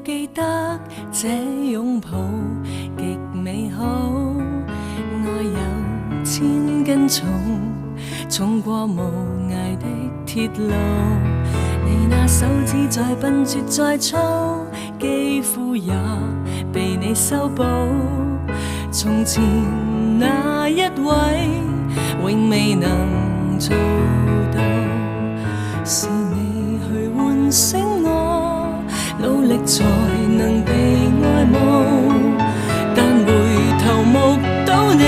記得這擁抱極美好，愛有千斤重，重過無涯的鐵路。你那手指再笨拙再粗，肌膚也被你修補。從前那一位永未能做到，是你去喚醒我，努力才能被愛慕。但回頭目睹你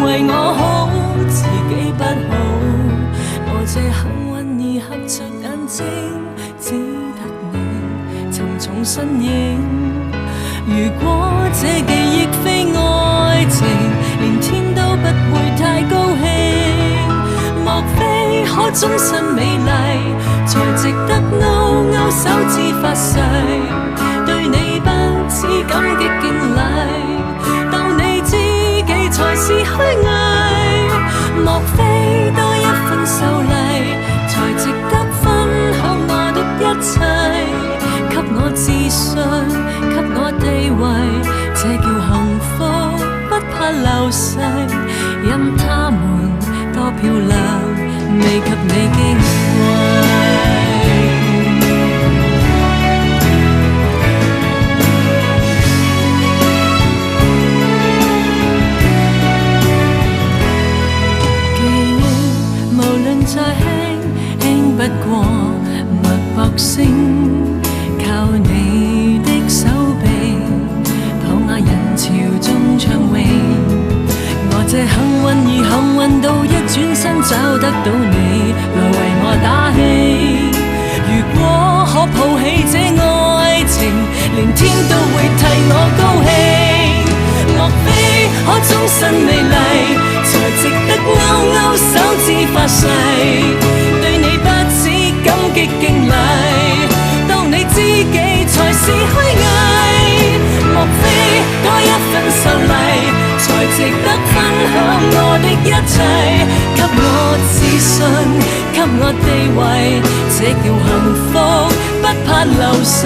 為我好，自己不好。我這幸運兒合着眼睛，只得你沉重身影。如果這記憶非愛情，連天都不會太高興。莫非可終身美麗，才值得勾勾手指發誓，對你不止感激敬禮，當你知己才是虛偽。莫非多一份秀麗，才值得分享我的一切，給我自信，給我地位，這叫幸福，不怕流逝。任他們多漂亮，未及你矜貴。記憶無論再輕，輕不過脈搏聲，靠你的手臂，躺下人潮中暢泳。我這幸運兒幸運到一轉身找得到你來為我打氣。如果可抱起這愛情，連天都會替我高興。莫非可終身美麗，才值得勾勾手指發誓，對你不止感激敬禮，當你知己才是虛偽。莫非多一份秀麗，才值得分享我的一切，給我自信，給我地位，這叫幸福，不怕流逝。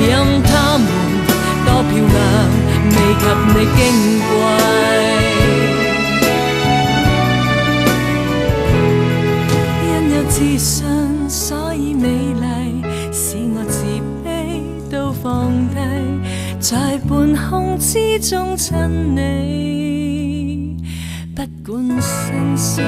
任他們多漂亮，未及你矜貴。因有自信，所以美麗，使我自卑都放低，在半空之中親你，不管生死。